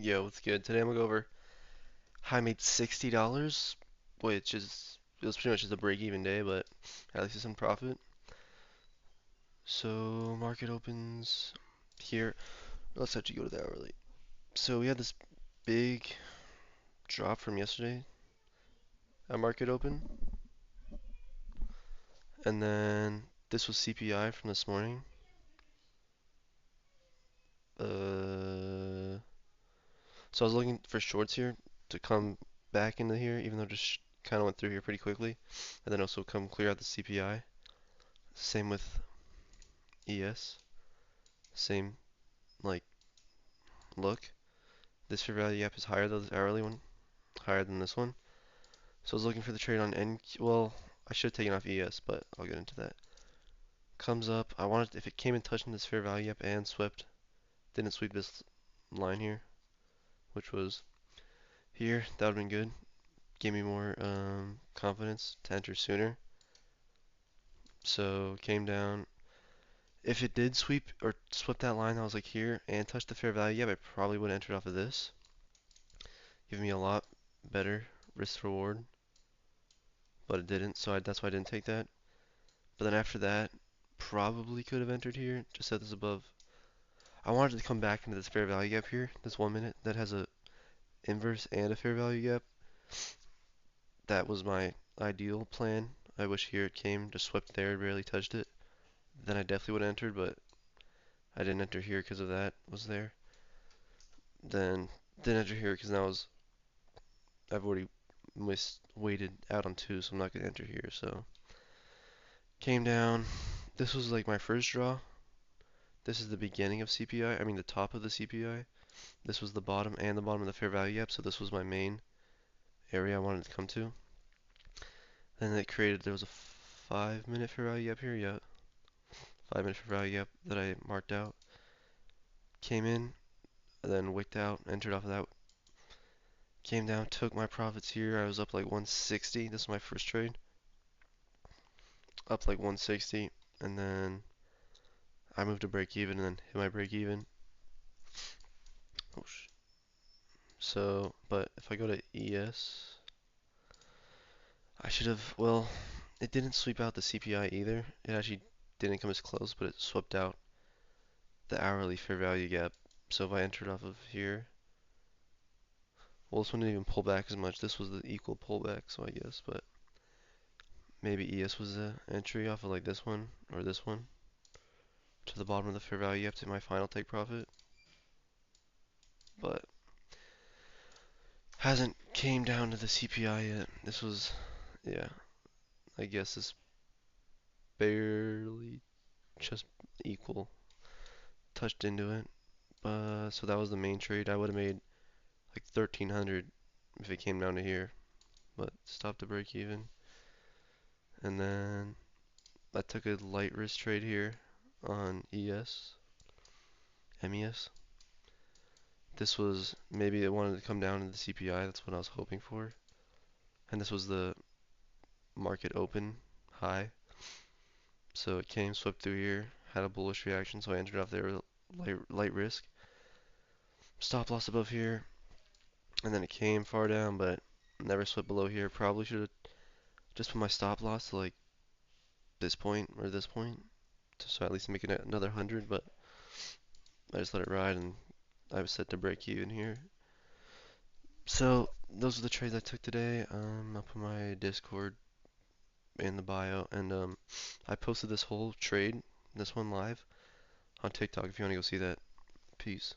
Yo, what's good? Today I'm gonna go over how I made $60, which is it was pretty much just a break-even day, but at least it's some profit. So market opens here. Let's actually go to the hourly. So we had this big drop from yesterday at market open, and then this was CPI from this morning. So I was looking for shorts here to come back into here, even though it just kind of went through here pretty quickly, and then also come clear out the CPI. Same with ES. Same like look. This fair value gap is higher than the hourly one, higher than this one. So I was looking for the trade on NQ. Well, I should have taken off ES, but I'll get into that. Comes up. I wanted if it came in touching this fair value gap and swept, didn't sweep this line here, which was here. That would have been good. Gave me more confidence to enter sooner. So came down. If it did sweep or swept that line, I was like here and touched the fair value gap, I probably would have entered off of this. Give me a lot better risk reward, but it didn't, so that's why I didn't take that. But then after that, probably could have entered here, just set this above. I wanted to come back into this fair value gap here, this 1 minute that has a inverse and a fair value gap. That was my ideal plan. I wish here it came, just swept there, barely touched it. Then I definitely would have entered, but I didn't enter here because of that was there. Then didn't enter here because now I've already waited out on two, so I'm not gonna enter here. So came down. This was like my first draw. This is the beginning of CPI. I mean the top of the CPI. This was the bottom and the bottom of the fair value gap. So this was my main area I wanted to come to. Then it created. There was a 5 minute fair value gap here. Yeah, 5 minute fair value gap that I marked out. Came in, and then wicked out. Entered off of that. Came down. Took my profits here. I was up like 160. This is my first trade. Up like 160, and then I moved to break even, and then hit my break even. Oh, so, but if I go to ES, I should have, well, it didn't sweep out the CPI either. It actually didn't come as close, but it swept out the hourly fair value gap. So if I entered off of here, well, this one didn't even pull back as much. This was the equal pullback, so I guess, but maybe ES was the entry off of like this one or this one to the bottom of the fair value gap to my final take profit. But hasn't came down to the CPI yet. This was, yeah, I guess it's barely just equal. Touched into it. So that was the main trade. I would have made like 1300 if it came down to here, but stopped to break even. And then I took a light risk trade here on MES. This was maybe it wanted to come down to the CPI. That's what I was hoping for. And this was the market open high. So it came, swept through here, had a bullish reaction, so I entered off there with light risk. Stop loss above here, and then it came far down, but never swept below here. Probably should have just put my stop loss to like this point or this point, so at least make it another 100, but I just let it ride, and I was set to break even here. So those are the trades I took today. I'll put my Discord in the bio, and I posted this whole trade, this one live, on TikTok if you want to go see that. Peace.